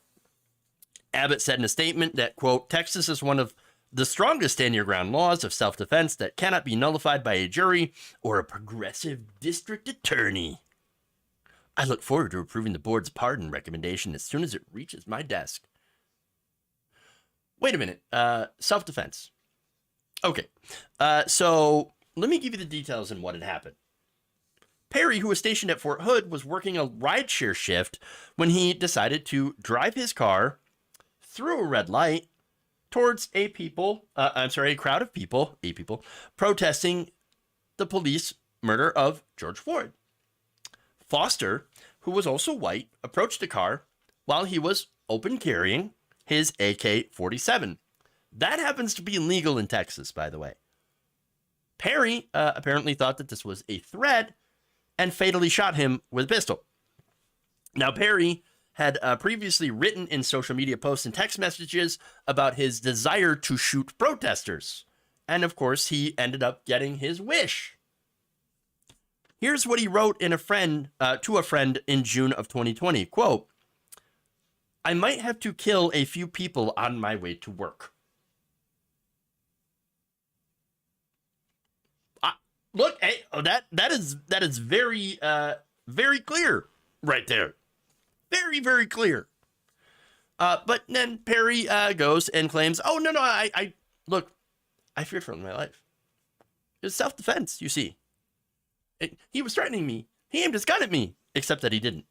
Abbott said in a statement that, quote, Texas is one of the strongest stand-your-ground laws of self-defense that cannot be nullified by a jury or a progressive district attorney. I look forward to approving the board's pardon recommendation as soon as it reaches my desk. Wait a minute. Self-defense. Okay. So let me give you the details on what had happened. Perry, who was stationed at Fort Hood, was working a rideshare shift when he decided to drive his car through a red light towards a crowd of people, protesting the police murder of George Floyd. Foster, who was also white, approached the car while he was open carrying his AK-47. That happens to be illegal in Texas, by the way. Perry apparently thought that this was a threat and fatally shot him with a pistol. Now, Perry had previously written in social media posts and text messages about his desire to shoot protesters. And of course, he ended up getting his wish. Here's what he wrote to a friend in June of 2020. Quote, I might have to kill a few people on my way to work. Look, hey, that is very very clear right there. Very, very clear. But then Perry goes and claims, oh, no, I look, I feared for my life. It was self-defense, you see. He was threatening me. He aimed his gun at me, except that he didn't.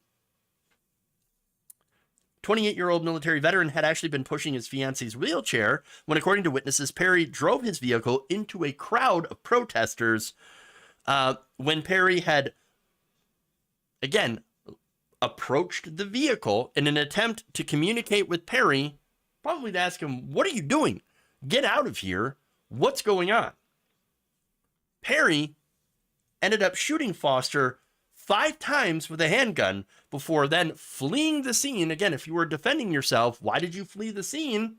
28-year-old military veteran had actually been pushing his fiance's wheelchair when, according to witnesses, Perry drove his vehicle into a crowd of protesters when Perry had, again, approached the vehicle in an attempt to communicate with Perry, probably to ask him, what are you doing? Get out of here. What's going on? Perry ended up shooting Foster 5 times with a handgun before then fleeing the scene. Again, if you were defending yourself, why did you flee the scene?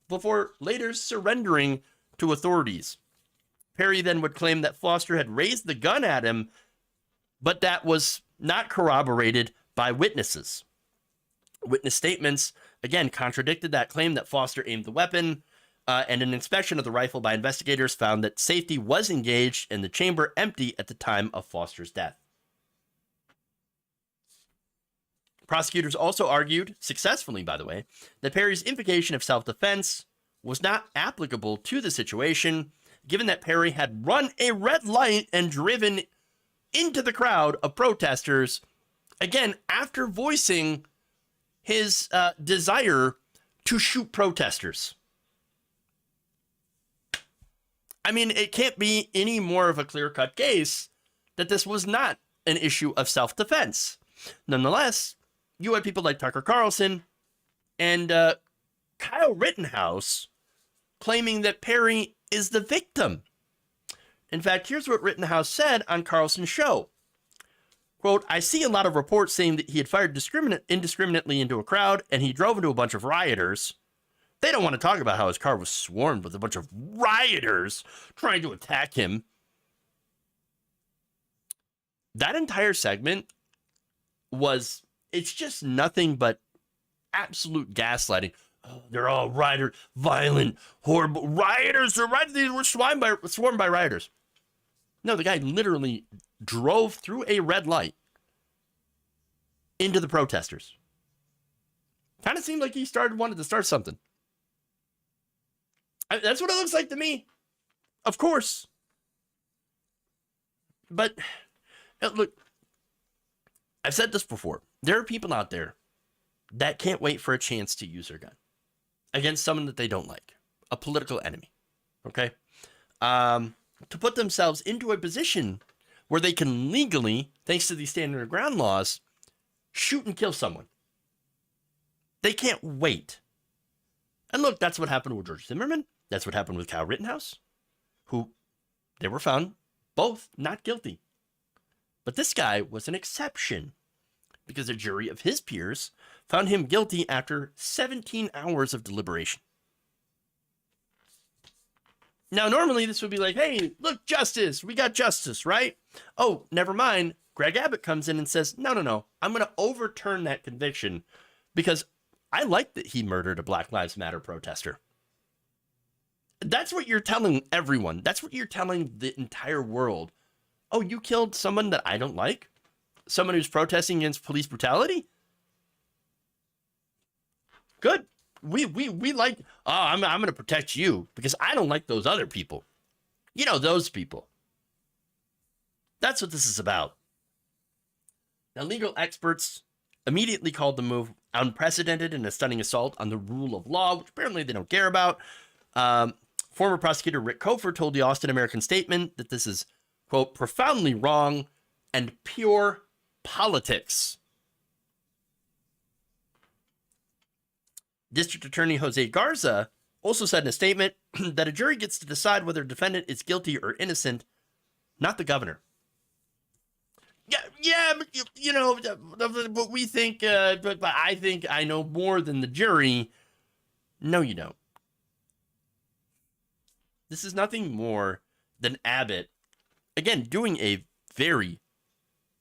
Before later surrendering to authorities. Perry then would claim that Foster had raised the gun at him, but that was not corroborated by witnesses. Witness statements, again, contradicted that claim that Foster aimed the weapon, and an inspection of the rifle by investigators found that safety was engaged and the chamber empty at the time of Foster's death. Prosecutors also argued, successfully by the way, that Perry's invocation of self-defense was not applicable to the situation, given that Perry had run a red light and driven into the crowd of protesters, again, after voicing his desire to shoot protesters. I mean, it can't be any more of a clear-cut case that this was not an issue of self-defense. Nonetheless, you had people like Tucker Carlson and Kyle Rittenhouse claiming that Perry is the victim. In fact, here's what Rittenhouse said on Carlson's show. Quote, I see a lot of reports saying that he had fired indiscriminately into a crowd and he drove into a bunch of rioters. They don't want to talk about how his car was swarmed with a bunch of rioters trying to attack him. That entire segment it's just nothing but absolute gaslighting. Oh, they're all violent, horrible rioters. They were swarmed by rioters. No, the guy literally drove through a red light into the protesters. Kind of seemed like he wanted to start something. That's what it looks like to me. Of course. But look, I've said this before. There are people out there that can't wait for a chance to use their gun against someone that they don't like, a political enemy. Okay? To put themselves into a position where they can legally, thanks to these stand your ground laws, shoot and kill someone. They can't wait. And look, that's what happened with George Zimmerman. That's what happened with Kyle Rittenhouse, who they were found both not guilty. But this guy was an exception because a jury of his peers found him guilty after 17 hours of deliberation. Now, normally this would be like, hey, look, justice. We got justice, right? Oh, never mind. Greg Abbott comes in and says, no. I'm going to overturn that conviction because I like that he murdered a Black Lives Matter protester. That's what you're telling everyone. That's what you're telling the entire world. Oh, you killed someone that I don't like? Someone who's protesting against police brutality? Good. We like, I'm going to protect you because I don't like those other people. You know, those people. That's what this is about. Now, legal experts immediately called the move unprecedented and a stunning assault on the rule of law, which apparently they don't care about. Former prosecutor Rick Kofor told the Austin American Statement that this is, quote, profoundly wrong and pure politics. District Attorney Jose Garza also said in a statement that a jury gets to decide whether a defendant is guilty or innocent, not the governor. Yeah, but you know, but we think, but I think I know more than the jury. No, you don't. This is nothing more than Abbott, again, doing a very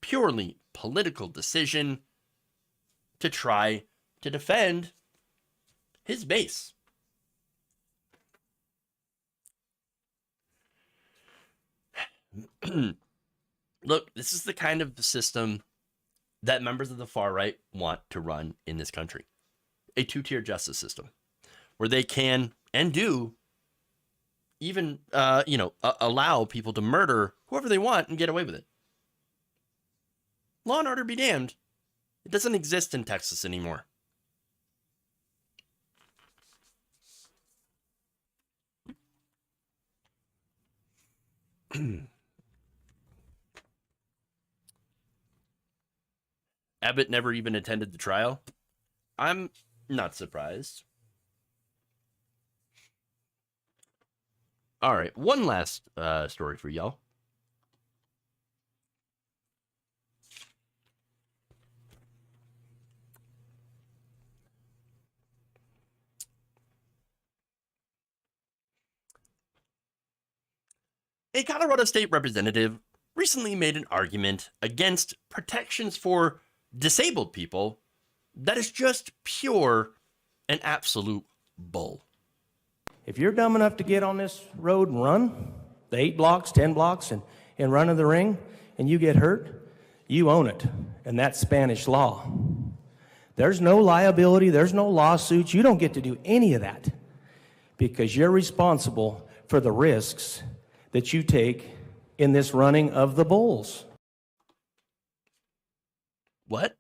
purely political decision to try to defend his base. Look, this is the kind of system that members of the far right want to run in this country. A two-tier justice system where they can and do even, allow people to murder whoever they want and get away with it. Law and order be damned. It doesn't exist in Texas anymore. Abbott never even attended the trial. I'm not surprised. All right, one last story for y'all. A Colorado state representative recently made an argument against protections for disabled people that is just pure and absolute bull. If you're dumb enough to get on this road and run the 8 blocks, 10 blocks, and run in the ring, and you get hurt, you own it. And that's Spanish law. There's no liability. There's no lawsuits. You don't get to do any of that because you're responsible for the risks that you take in this running of the bulls. What?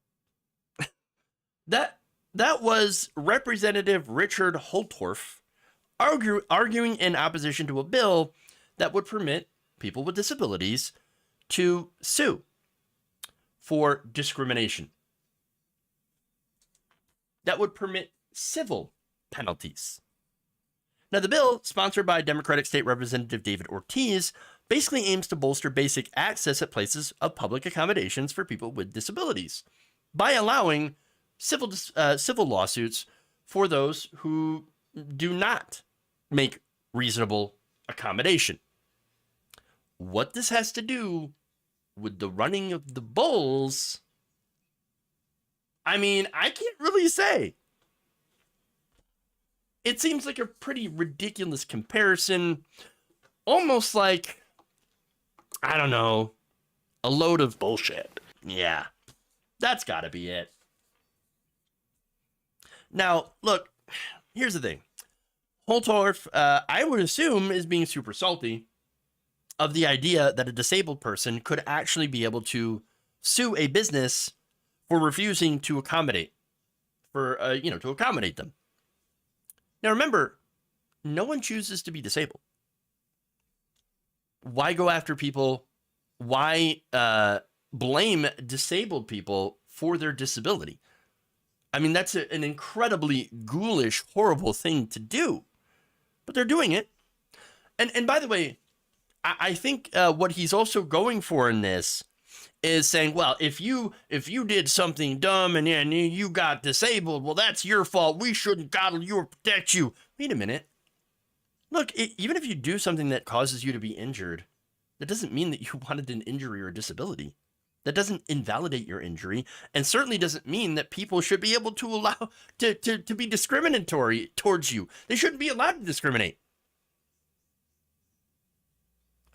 That was Representative Richard Holtorf arguing in opposition to a bill that would permit people with disabilities to sue for discrimination. That would permit civil penalties. Now, the bill, sponsored by Democratic State Representative David Ortiz, basically aims to bolster basic access at places of public accommodations for people with disabilities by allowing civil lawsuits for those who do not make reasonable accommodation. What this has to do with the running of the bulls, I mean, I can't really say. It seems like a pretty ridiculous comparison, almost like, I don't know, a load of bullshit. Yeah, that's got to be it. Now, look, here's the thing. Holtorf, I would assume, is being super salty of the idea that a disabled person could actually be able to sue a business for refusing to accommodate, to accommodate them. Now, remember, no one chooses to be disabled. Why go after people? Why blame disabled people for their disability? I mean, that's an incredibly ghoulish, horrible thing to do, but they're doing it. And by the way, I think what he's also going for in this is saying, well, if you did something dumb and you got disabled, well, that's your fault. We shouldn't coddle you or protect you. Wait a minute. Look, even if you do something that causes you to be injured, that doesn't mean that you wanted an injury or a disability. That doesn't invalidate your injury, and certainly doesn't mean that people should be able to allow to be discriminatory towards you. They shouldn't be allowed to discriminate.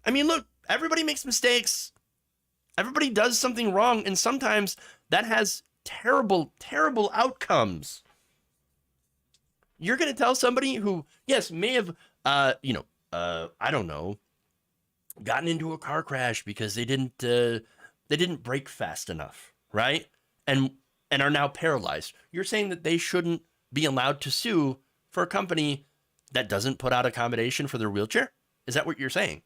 I mean, look, everybody makes mistakes. Everybody does something wrong, and sometimes that has terrible, terrible outcomes. You're going to tell somebody who, yes, may have, I don't know, gotten into a car crash because they didn't brake fast enough, right? And are now paralyzed. You're saying that they shouldn't be allowed to sue for a company that doesn't put out accommodation for their wheelchair? Is that what you're saying?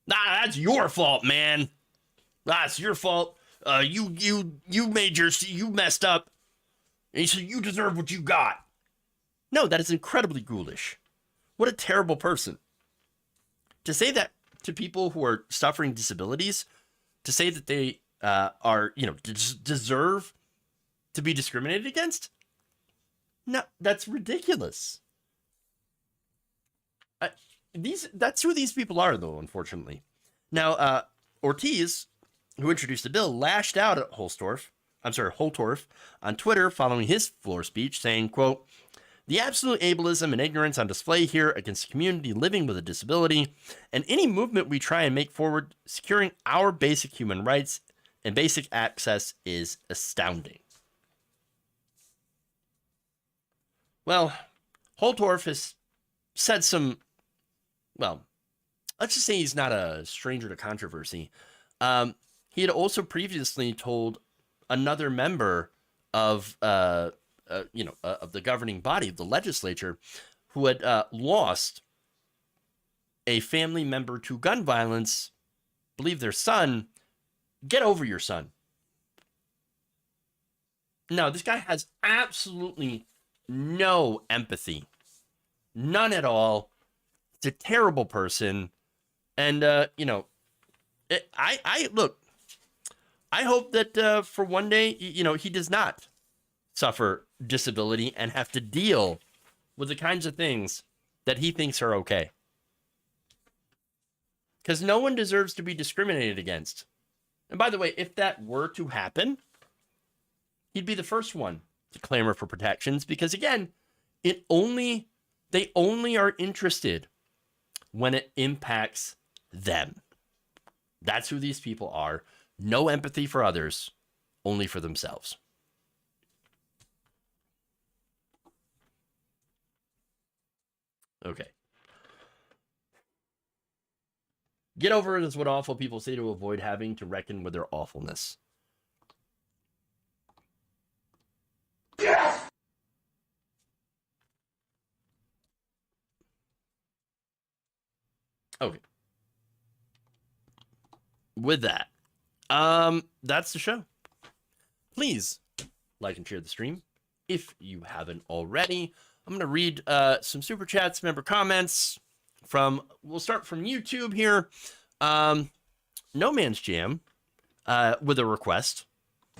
Nah, that's your fault, man. That's your fault. You messed up. And so you deserve what you got. No, that is incredibly ghoulish. What a terrible person. To say that to people who are suffering disabilities, to say that they deserve to be discriminated against? No, that's ridiculous. That's who these people are, though, unfortunately. Now, Ortiz, who introduced the bill, lashed out at Holtorf on Twitter following his floor speech, saying, quote, "The absolute ableism and ignorance on display here against the community living with a disability, and any movement we try and make forward securing our basic human rights and basic access is astounding." Well, Holtorf has said some, well, let's just say he's not a stranger to controversy. He had also previously told another member of the governing body, of the legislature, who had lost a family member to gun violence, believe their son, get over your son. No, this guy has absolutely no empathy. None at all. It's a terrible person. And, I hope that for one day, he does not suffer disability and have to deal with the kinds of things that he thinks are okay. Because no one deserves to be discriminated against. And by the way, if that were to happen, he'd be the first one to clamor for protections, because again, they only are interested when it impacts them. That's who these people are. No empathy for others, only for themselves. Okay. Get over it is what awful people say to avoid having to reckon with their awfulness. Yes! Okay. With that, that's the show. Please like and share the stream if you haven't already. I'm going to read some super chats, member comments we'll start from YouTube here. No Man's Jam with a request.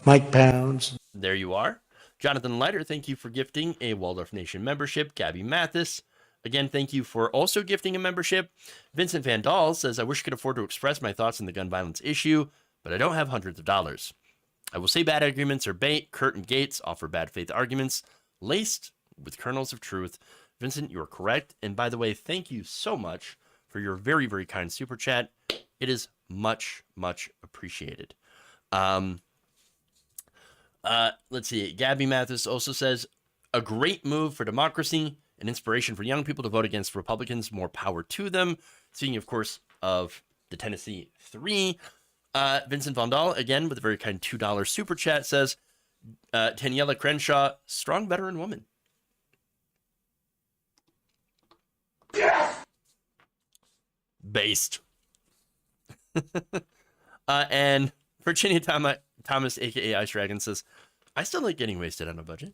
Mike Pounds. There you are. Jonathan Leiter, thank you for gifting a Waldorf Nation membership. Gabby Mathis, again, thank you for also gifting a membership. Vincent Van Dahl says, I wish I could afford to express my thoughts on the gun violence issue, but I don't have hundreds of dollars. I will say bad arguments are bait. Kurt and Gaetz offer bad faith arguments laced with kernels of truth. Vincent, you're correct. And by the way, thank you so much for your very, very kind super chat. It is much, much appreciated. Let's see. Gabby Mathis also says, a great move for democracy, an inspiration for young people to vote against Republicans. More power to them. Speaking, of course, of the Tennessee 3. Vincent Von Dahl, again, with a very kind $2 super chat, says, Daniela Crenshaw, strong veteran woman. Yes! Based. And Virginia Thomas, a.k.a. Ice Dragon, says, I still like getting wasted on a budget.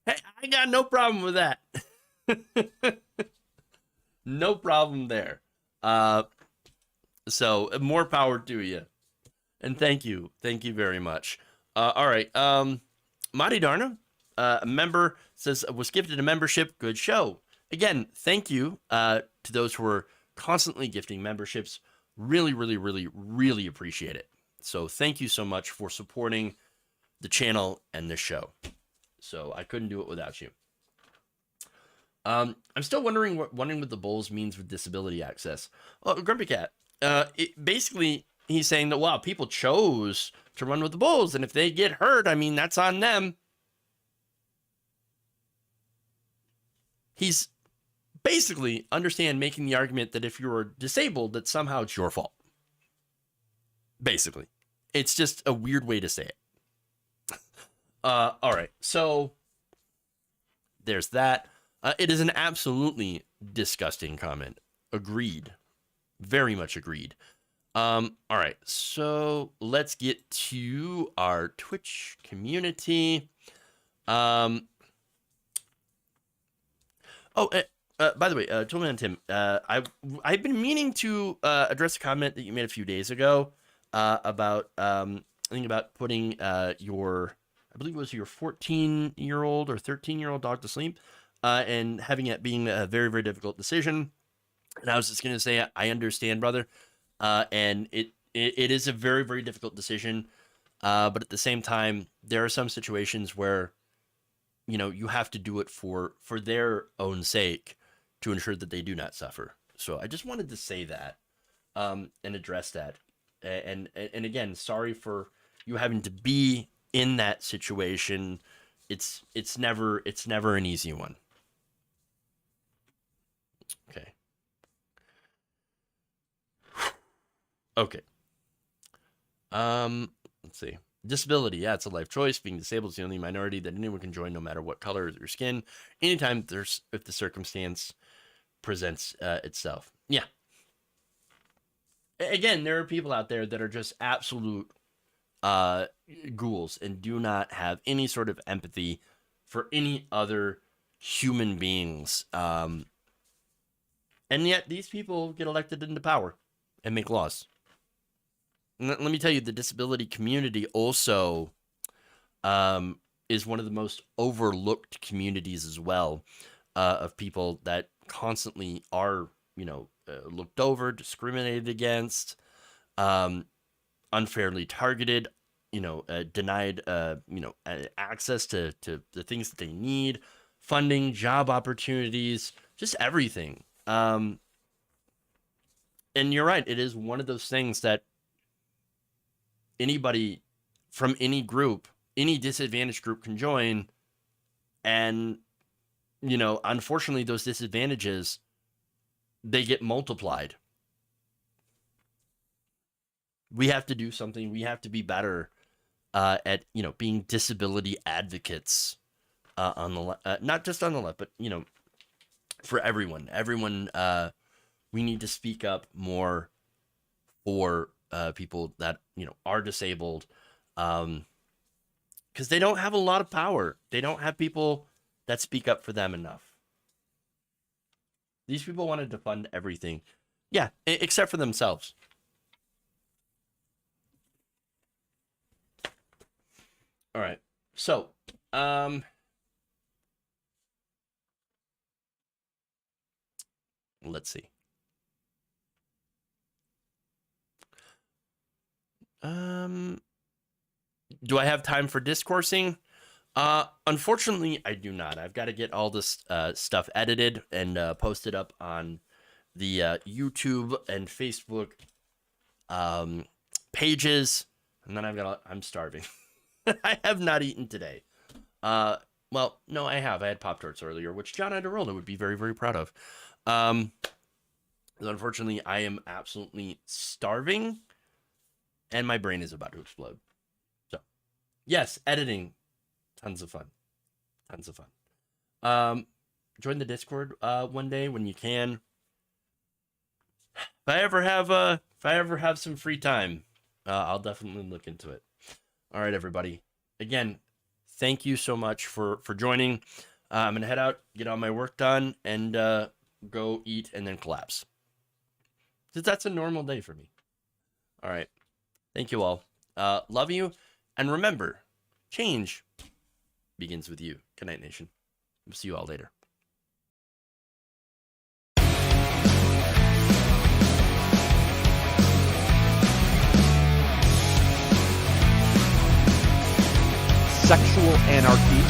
Hey, I got no problem with that. No problem there. So more power to you. And thank you. Thank you very much. All right. Madi Darna, a member, says, was gifted a membership. Good show. Again, thank you to those who are constantly gifting memberships. Really, really, really, really appreciate it. So thank you so much for supporting the channel and this show. So I couldn't do it without you. I'm still wondering what running with the Bulls means with disability access. Oh, Grumpy Cat. Basically, he's saying that, wow, people chose to run with the Bulls, and if they get hurt, I mean, that's on them. He's basically making the argument that if you're disabled, that somehow it's your fault. Basically. It's just a weird way to say it. All right, so there's that. It is an absolutely disgusting comment. Agreed. Very much agreed. All right, so let's get to our Twitch community. By the way, Tillman and Tim, I've been meaning to address a comment that you made a few days ago about I think about putting your, I believe it was your 14-year-old or 13-year-old dog to sleep, and having it being a very, very difficult decision. And I was just gonna say, I understand, brother, and it is a very, very difficult decision. But at the same time, there are some situations where, you know, you have to do it for their own sake to ensure that they do not suffer. So I just wanted to say that, and address that. And again, sorry for you having to be in that situation. It's never an easy one. Okay. Okay. Let's see. Disability, yeah, it's a life choice. Being disabled is the only minority that anyone can join, no matter what color of their skin. Anytime if the circumstance presents itself. Yeah. Again, there are people out there that are just absolute ghouls and do not have any sort of empathy for any other human beings. And yet these people get elected into power and make laws. Let me tell you, the disability community also is one of the most overlooked communities as well, of people that constantly are, looked over, discriminated against, unfairly targeted, denied, access to the things that they need, funding, job opportunities, just everything. And you're right, it is one of those things that anybody from any group, any disadvantaged group can join. And, unfortunately, those disadvantages, they get multiplied. We have to do something. We have to be better at, being disability advocates on the not just on the left, but, for everyone. Everyone, we need to speak up more for people that, are disabled, because they don't have a lot of power. They don't have people that speak up for them enough. These people wanted to fund everything. Yeah, except for themselves. All right. So, let's see. Do I have time for discoursing? Unfortunately, I do not. I've got to get all this stuff edited and posted up on the YouTube and Facebook pages, and then I'm starving. I have not eaten today. Well, no, I have. I had Pop-Tarts earlier, which John Iadarola would be very, very proud of. Unfortunately, I am absolutely starving, and my brain is about to explode. So, yes, editing, tons of fun. Tons of fun. Join the Discord one day when you can. If I ever have some free time, I'll definitely look into it. All right, everybody. Again, thank you so much for joining. I'm gonna head out, get all my work done, and go eat and then collapse. That's a normal day for me. All right. Thank you all. Love you. And remember, change begins with you. Good night, nation. We'll see you all later. Sexual anarchy.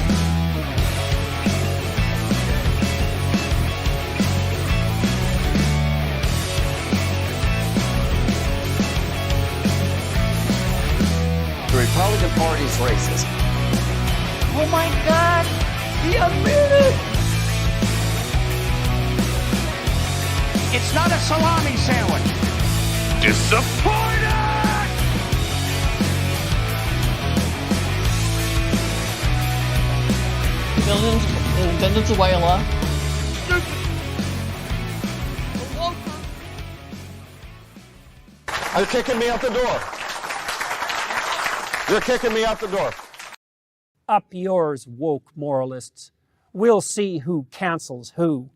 The Republican Party is racist. Oh my God! He admitted! It's not a salami sandwich. Disappointed! Venezuela. You're kicking me out the door. You're kicking me out the door. Up yours, woke moralists. We'll see who cancels who.